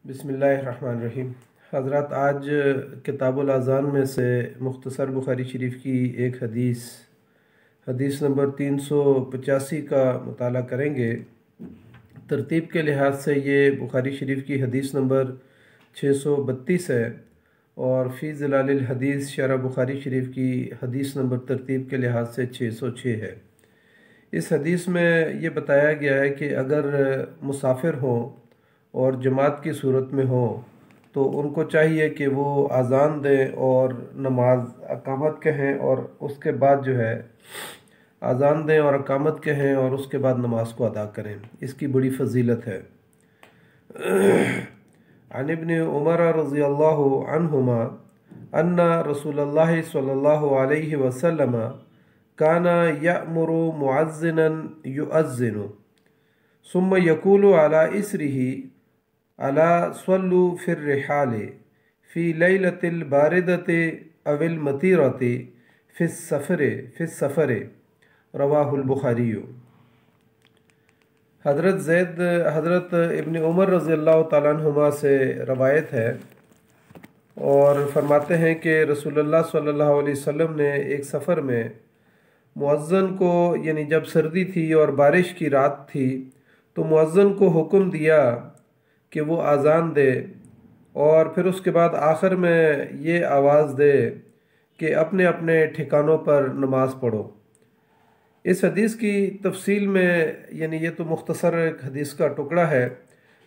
बिस्मिल्लाहिर्रहमानिर्रहीम। हज़रत, आज किताबुल अज़ान में से मुख्तसर बुखारी शरीफ की एक हदीस नंबर 385 का मुताला करेंगे। तरतीब के लिहाज से ये बुखारी शरीफ की हदीस नंबर 632 है और फ़ी ज़िलालिल हदीस शरह बुखारी शरीफ की हदीस नंबर तरतीब के लिहाज से 606 है। इस हदीस में ये बताया गया है कि अगर मुसाफिर हों और जमात की सूरत में हो तो उनको चाहिए कि वो अज़ान दें और नमाज अकामत कहें और उसके बाद जो है अज़ान दें और अकामत कहें और उसके बाद नमाज को अदा करें। इसकी बड़ी फजीलत है। अन इब्न उमर रज़ियल्लाहु अन्हुमा अन्ना रसूलल्लाह सल्लल्लाहु अलैहि वसल्लम काना यअमुरु मुअज़्ज़िनन युअज़्ज़िनु सुम्मा यक़ूलु अला इसरिही अला स्वल्लु फिर रिहाले फ़ी लैलतिल बारिदति अविल मतीरति फिस सफ़रे रवाहुल बुखारी। हज़रत इब्न उमर रज़ियल्लाहु ताला अन्हुमा से रवायत है और फरमाते हैं कि रसूलुल्लाह सल्लल्लाहु अलैहि वसल्लम ने एक सफ़र में मुअज़्ज़िन को, यानी जब सर्दी थी और बारिश की रात थी, तो मुअज़्ज़िन को हुक्म दिया कि वो अज़ान दे और फिर उसके बाद आखिर में ये आवाज़ दे कि अपने अपने ठिकानों पर नमाज पढ़ो। इस हदीस की तफसील में, यानी ये तो मुख्तसर एक हदीस का टुकड़ा है,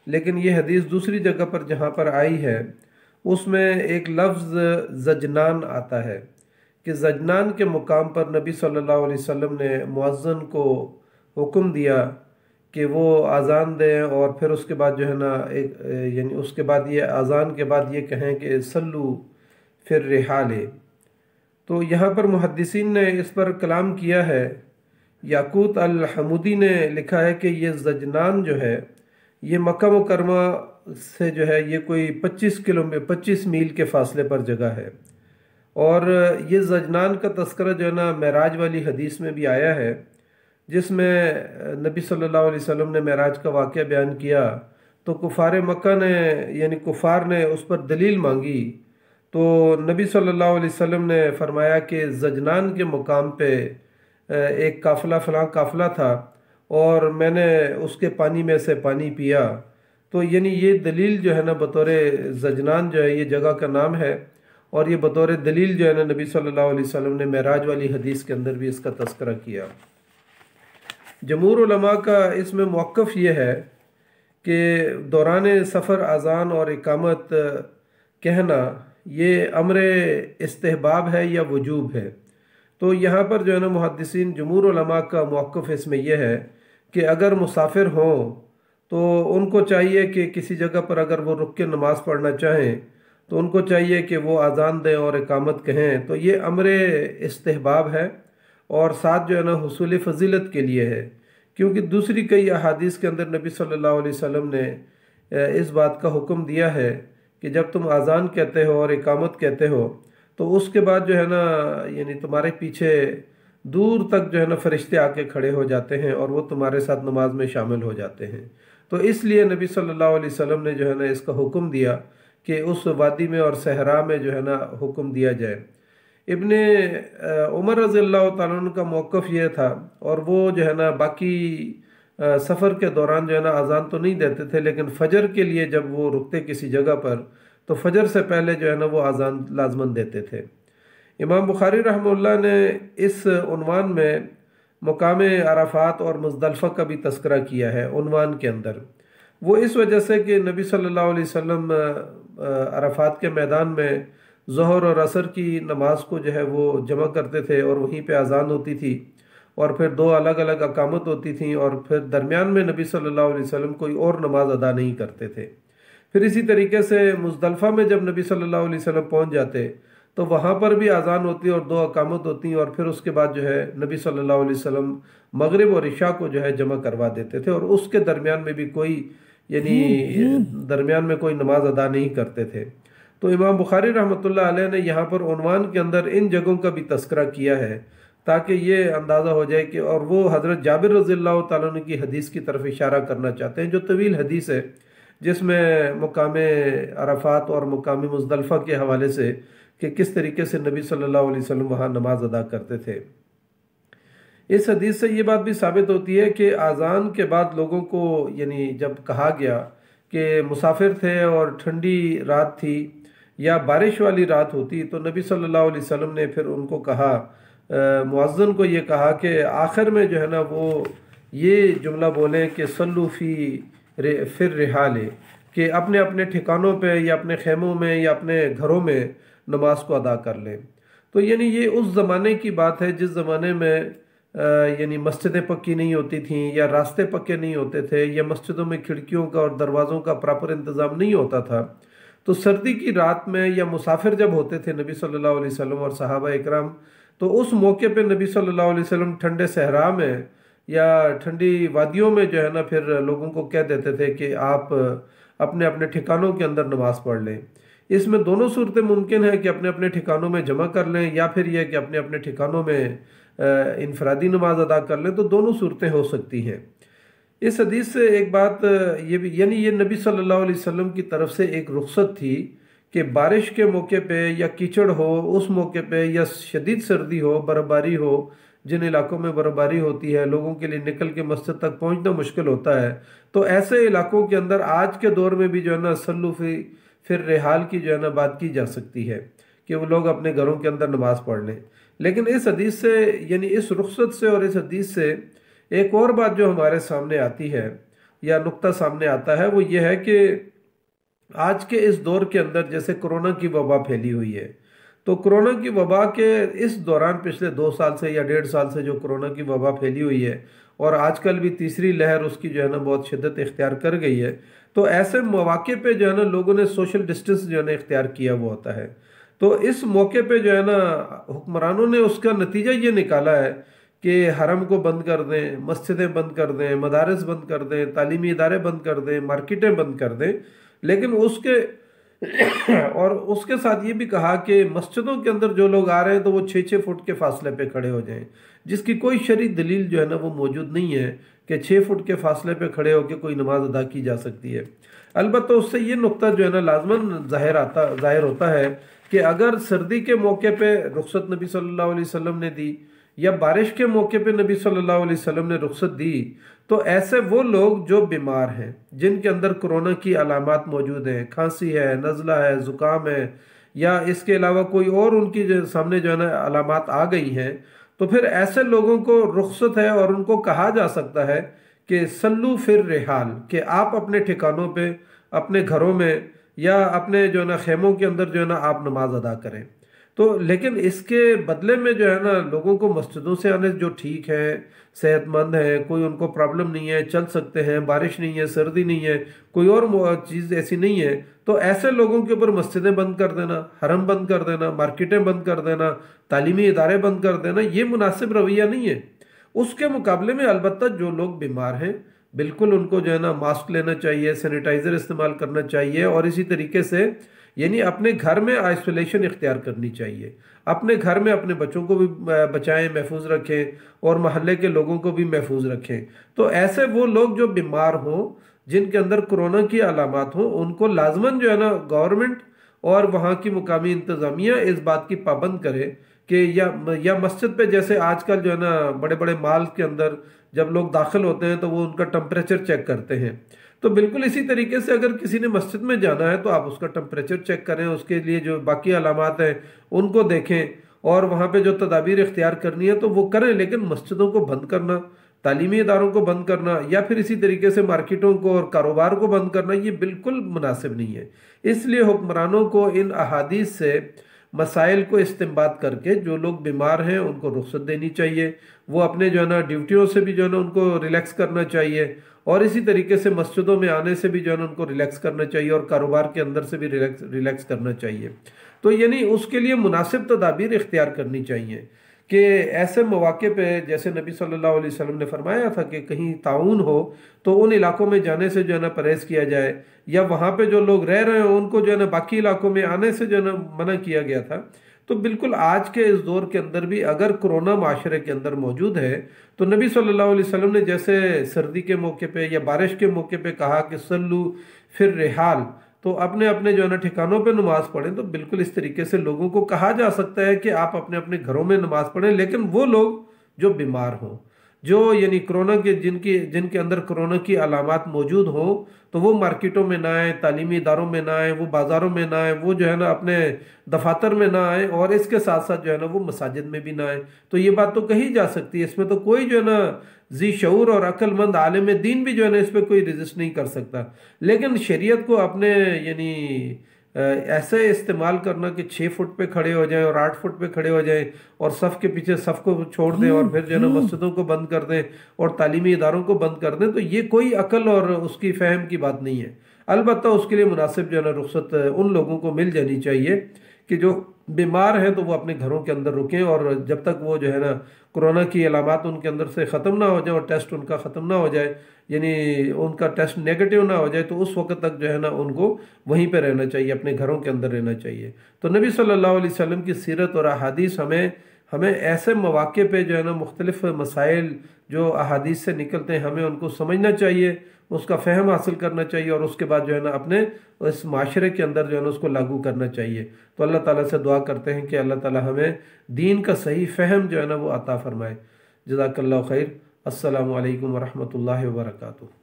लेकिन ये हदीस दूसरी जगह पर जहाँ पर आई है उसमें एक लफ्ज़ ज़जनान आता है कि ज़जनान के मुकाम पर नबी सल्लल्लाहु अलैहि वसल्लम ने मुअज़्ज़िन को हुक्म दिया कि वो अज़ान दें और फिर उसके बाद जो है ना यानी उसके बाद ये अज़ान के बाद ये कहें कि सल्लू फिर रिहाले। तो यहाँ पर मुहद्दिसीन ने इस पर कलाम किया है। याकूत अल हमुदी ने लिखा है कि ये ज़जनान जो है ये मक्का मुकरमा से जो है ये कोई 25 मील के फासले पर जगह है और ये ज़जनान का तस्करा जो है ना मेराज वाली हदीस में भी आया है, जिसमें नबी सल्लल्लाहु अलैहि वसल्लम ने मेराज का वाक़या बयान किया तो कुफ़ार मक्का ने, यानी कुफ़ार ने उस पर दलील मांगी। तो नबी सल्लल्लाहु अलैहि वसल्लम ने फरमाया कि ज़जनान के मुकाम पे एक काफ़िला फ़लाँ काफ़िला था और मैंने उसके पानी में से पानी पिया। तो यानी ये दलील जो है ना बतौर ज़जनान जो है ये जगह का नाम है और ये बतौर दलील जो है ना नबी सल्लल्लाहु अलैहि वसल्लम ने मेराज वाली हदीस के अंदर भी इसका तस्करा किया। जमहूर उलमा का इसमें मौक़िफ़ ये है कि दौरान सफ़र अज़ान और इकामत कहना ये अम्र इस्तेहबाब है या वजूब है। तो यहाँ पर जो है ना मुहद्दिसीन जमहूर उलमा का मौक़िफ़ इसमें यह है कि अगर मुसाफिर हों तो उनको चाहिए कि किसी जगह पर अगर वो रुक के नमाज़ पढ़ना चाहें तो उनको चाहिए कि वो अज़ान दें और इकामत कहें। तो ये अम्र इस्तेहबाब है और साथ जो है ना हुसूल फ़जीलत के लिए है, क्योंकि दूसरी कई अहादीस के अंदर नबी सल्लल्लाहु अलैहि वसल्लम ने इस बात का हुक्म दिया है कि जब तुम अज़ान कहते हो और इकामत कहते हो तो उसके बाद जो है ना यानी तुम्हारे पीछे दूर तक जो है ना फरिश्ते आके खड़े हो जाते हैं और वो तुम्हारे साथ नमाज में शामिल हो जाते हैं। तो इसलिए नबी सल्लल्लाहु अलैहि वसल्लम ने जो है ना इसका हुक्म दिया कि उस वादी में और सहरा में जो है ना हुक्म दिया जाए। इब्ने उमर रज़ियल्लाहु ताला अन्हु का मौक़िफ़ ये था और वो जो है ना बाकी सफ़र के दौरान जो है ना अज़ान तो नहीं देते थे, लेकिन फ़जर के लिए जब वो रुकते किसी जगह पर तो फ़जर से पहले जो है ना वो अज़ान लाज़मन देते थे। इमाम बुखारी रहमतुल्लाह ने इस उन्वान में मुकाम अराफ़ात और मुज़दलिफ़ा का भी तस्करा किया है उन्वान के अंदर। वो इस वजह से कि नबी सल्लल्लाहु अलैहि वसल्लम अराफ़ात के मैदान में ज़ोहर और असर की नमाज को जो है वो जमा करते थे और वहीं पे अज़ान होती थी और फिर दो अलग अलग अकामत होती थी और फिर दरमियान में नबी सल्लल्लाहु अलैहि वसल्लम कोई और नमाज अदा नहीं करते थे। फिर इसी तरीके से मुज़दलिफ़ा में जब नबी सल्लल्लाहु अलैहि वसल्लम पहुँच जाते तो वहाँ पर भी अज़ान होती और दो अकामत होती और फिर उसके बाद जो है नबी सल्लल्लाहु अलैहि वसल्लम मगरिब और इशा को जो है जमा करवा देते थे और उसके दरमियान में भी कोई, यानी दरमियान में कोई नमाज अदा नहीं करते थे। तो इमाम बुखारी रहमतुल्लाह अलैह ने यहाँ पर उन्वान के अंदर इन जगहों का भी तस्करा किया है ताकि ये अंदाज़ा हो जाए कि, और वो हज़रत जाबिर रज़ियल्लाहु ताला अन्हु की हदीस की तरफ इशारा करना चाहते हैं जो तवील हदीस है, जिसमें मुकाम अरफात और मुकाम मुज़दलिफ़ा के हवाले से कि किस तरीके से नबी सल्लल्लाहु अलैहि वसल्लम वहाँ नमाज अदा करते थे। इस हदीस से ये बात भी साबित होती है कि आज़ान के बाद लोगों को, यानी जब कहा गया कि मुसाफिर थे और ठंडी रात थी या बारिश वाली रात होती, तो नबी सल्लल्लाहु अलैहि वसल्लम ने फिर उनको कहा, मुअज्जिन को ये कहा कि आखिर में जो है ना वो ये जुमला बोलें कि सल्लू फी फिर रिहाले, कि अपने अपने ठिकानों पे या अपने खेमों में या अपने घरों में नमाज को अदा कर लें। तो यानी ये उस ज़माने की बात है जिस ज़माने में यानी मस्जिदें पक्की नहीं होती थीं या रास्ते पक्के नहीं होते थे या मस्जिदों में खिड़कियों का और दरवाज़ों का प्रॉपर इंतज़ाम नहीं होता था। तो सर्दी की रात में या मुसाफिर जब होते थे नबी सल्लल्लाहु अलैहि वसल्लम और सहाबा इकराम, तो उस मौके पे नबी सल्लल्लाहु अलैहि वसल्लम ठंडे सहरा में या ठंडी वादियों में जो है ना फिर लोगों को कह देते थे कि आप अपने अपने ठिकानों के अंदर नमाज पढ़ लें। इसमें दोनों सूरतें मुमकिन है कि अपने अपने ठिकानों में जमा कर लें या फिर यह कि अपने अपने ठिकानों में इनफरादी नमाज अदा कर लें, तो दोनों सूरतें हो सकती हैं। इस हदीस से एक बात ये भी, यानी ये नबी सल्लल्लाहु अलैहि वसल्लम की तरफ से एक रुख्सत थी कि बारिश के मौके पे या कीचड़ हो उस मौके पे या शदीद सर्दी हो, बर्फ़बारी हो, जिन इलाकों में बर्फ़बारी होती है लोगों के लिए निकल के मस्जिद तक पहुंचना मुश्किल होता है, तो ऐसे इलाकों के अंदर आज के दौर में भी जो है ना सल्लू फिर रिहाल की जो है ना बात की जा सकती है कि वो लोग अपने घरों के अंदर नमाज पढ़ लें। लेकिन इस हदीस से, यानी इस रुख्सत से और इस हदीस से एक और बात जो हमारे सामने आती है या नुक्ता सामने आता है वो ये है कि आज के इस दौर के अंदर जैसे कोरोना की वबा फैली हुई है, तो कोरोना की वबा के इस दौरान पिछले 2 साल से या 1.5 साल से जो कोरोना की वबा फैली हुई है और आजकल भी तीसरी लहर उसकी जो है ना बहुत शिद्दत इख्तियार कर गई है, तो ऐसे मौके पे जो है ना लोगों ने सोशल डिस्टेंस जो है ना इख्तियार किया हुआ होता है। तो इस मौके पे जो है ना हुक्मरानों ने उसका नतीजा ये निकाला है कि हरम को बंद कर दें, मस्जिदें बंद कर दें, मदारस बंद कर दें, तालीमी इदारे बंद कर दें, मार्केटें बंद कर दें। लेकिन उसके और उसके साथ ये भी कहा कि मस्जिदों के अंदर जो लोग आ रहे हैं तो वो 6-6 फुट के फासले पे खड़े हो जाएं, जिसकी कोई शरई दलील जो है ना वो मौजूद नहीं है कि 6 फुट के फासले पे खड़े होकर कोई नमाज अदा की जा सकती है। अलबत्ता उससे ये नुक्ता जो है ना लाजमन जाहिर होता है कि अगर सर्दी के मौके पे रुख्सत नबी सल्लल्लाहु अलैहि वसल्लम ने दी या बारिश के मौके पे नबी सल्लल्लाहु अलैहि वसल्लम ने रुख्सत दी, तो ऐसे वो लोग जो बीमार हैं, जिनके अंदर कोरोना की अलामात मौजूद हैं, खांसी है, नज़ला है, ज़ुकाम है या इसके अलावा कोई और उनकी सामने जो है ना अलामात आ गई हैं, तो फिर ऐसे लोगों को रुख्सत है और उनको कहा जा सकता है कि सल्लू फिर रिहाल, कि आप अपने ठिकानों पे, अपने घरों में या अपने जो है ना खेमों के अंदर जो है ना आप नमाज अदा करें। तो लेकिन इसके बदले में जो है ना लोगों को मस्जिदों से आने जो ठीक है, सेहतमंद है, कोई उनको प्रॉब्लम नहीं है, चल सकते हैं, बारिश नहीं है, सर्दी नहीं है, कोई और चीज़ ऐसी नहीं है, तो ऐसे लोगों के ऊपर मस्जिदें बंद कर देना, हरम बंद कर देना, मार्केटें बंद कर देना, तालीमी इदारे बंद कर देना, ये मुनासिब रवैया नहीं है। उसके मुकाबले में अलबत्ता जो लोग बीमार हैं बिल्कुल उनको जो है ना मास्क लेना चाहिए, सैनिटाइज़र इस्तेमाल करना चाहिए और इसी तरीके से यानी अपने घर में आइसोलेशन इख्तियार करनी चाहिए। अपने घर में अपने बच्चों को भी बचाएं, महफूज रखें और महल्ले के लोगों को भी महफूज रखें। तो ऐसे वो लोग जो बीमार हों, जिनके अंदर कोरोना की अलामात हों, उनको लाजमन जो है ना गवर्नमेंट और वहाँ की मुकामी इंतज़ामिया इस बात की पाबंद करे कि या मस्जिद पे, जैसे आजकल जो है ना बड़े बड़े माल के अंदर जब लोग दाखिल होते हैं तो वो उनका टेम्परेचर चेक करते हैं, तो बिल्कुल इसी तरीके से अगर किसी ने मस्जिद में जाना है तो आप उसका टेम्परेचर चेक करें, उसके लिए जो बाकी अलामात हैं उनको देखें और वहाँ पे जो तदाबीर इख्तियार करनी है तो वो करें। लेकिन मस्जिदों को बंद करना, तालीमी इदारों को बंद करना या फिर इसी तरीके से मार्केटों को और कारोबार को बंद करना, ये बिल्कुल मुनासिब नहीं है। इसलिए हुक्मरानों को इन अहादीस से मसाइल को इस्तेमाल करके जो लोग बीमार हैं उनको रुख्सत देनी चाहिए, वो अपने जो है ना ड्यूटियों से भी जो है ना उनको रिलैक्स करना चाहिए और इसी तरीके से मस्जिदों में आने से भी जो है ना उनको रिलैक्स करना चाहिए और कारोबार के अंदर से भी रिलैक्स करना चाहिए। तो यानी उसके लिए मुनासिब तदाबीर इख्तियार करनी चाहिए कि ऐसे मौके पे जैसे नबी सल्लल्लाहु अलैहि वसल्लम ने फरमाया था कि कहीं ताउन हो तो उन इलाकों में जाने से जो है ना परहेज़ किया जाए, या वहाँ पे जो लोग रह रहे हैं उनको जो है ना बाकी इलाकों में आने से जो है ना मना किया गया था। तो बिल्कुल आज के इस दौर के अंदर भी अगर कोरोना माशरे के अंदर मौजूद है तो नबी सल्लल्लाहु अलैहि वसल्लम ने जैसे सर्दी के मौके पे या बारिश के मौके पे कहा कि सल्लू फिर रिहाल, तो अपने अपने जो है ना ठिकानों पे नमाज पढ़ें। तो बिल्कुल इस तरीके से लोगों को कहा जा सकता है कि आप अपने अपने घरों में नमाज पढ़ें, लेकिन वो लोग जो बीमार हों, जो यानी कोरोना के जिनकी जिनके अंदर कोरोना की अलामात मौजूद हों, तो वो मार्केटों में ना आए, तालीमी इदारों में ना आए, वो बाज़ारों में ना आए, वो जो है ना अपने दफातर में ना आए, और इसके साथ साथ जो है ना वो मसाजिद में भी ना आए। तो ये बात तो कही जा सकती है, इसमें तो कोई जो है ना जी शऊर और अक्लमंद आलिम दीन भी जो है ना इस पर कोई रजिस्ट नहीं कर सकता। लेकिन शरीयत को अपने यानी ऐसे इस्तेमाल करना कि 6 फुट पे खड़े हो जाएं और 8 फुट पे खड़े हो जाएं और सफ़ के पीछे सफ़ को छोड़ दें और फिर जो है ना मस्जिदों को बंद कर दें और तालीमी इदारों को बंद कर दें, तो ये कोई अकल और उसकी फ़हम की बात नहीं है। अलबत्ता उसके लिए मुनासिब जो है ना रुख्सत उन लोगों को मिल जानी चाहिए कि जो बीमार हैं तो वो अपने घरों के अंदर रुकें, और जब तक वो जो है ना कोरोना की अलामात उनके अंदर से ख़त्म ना हो जाए और टेस्ट उनका ख़त्म ना हो जाए, यानी उनका टेस्ट नेगेटिव ना हो जाए, तो उस वक्त तक जो है ना उनको वहीं पे रहना चाहिए, अपने घरों के अंदर रहना चाहिए। तो नबी सल्लल्लाहु अलैहि वसल्लम की सीरत और अहादीस हमें हमें ऐसे मौके पे जो है ना मुख्तलिफ मसाइल जो अहादीस से निकलते हैं हमें उनको समझना चाहिए, उसका फ़हम हासिल करना चाहिए, और उसके बाद जो है ना अपने इस माशरे के अंदर जो है ना उसको लागू करना चाहिए। तो अल्लाह ताला से दुआ करते हैं कि अल्लाह ताला हमें दीन का सही फ़हम जो है ना वो अता फ़रमाए। जज़ाकल्लाहु खैर। अस्सलामु अलैकुम वरहमतुल्लाहि वबरकातुहू।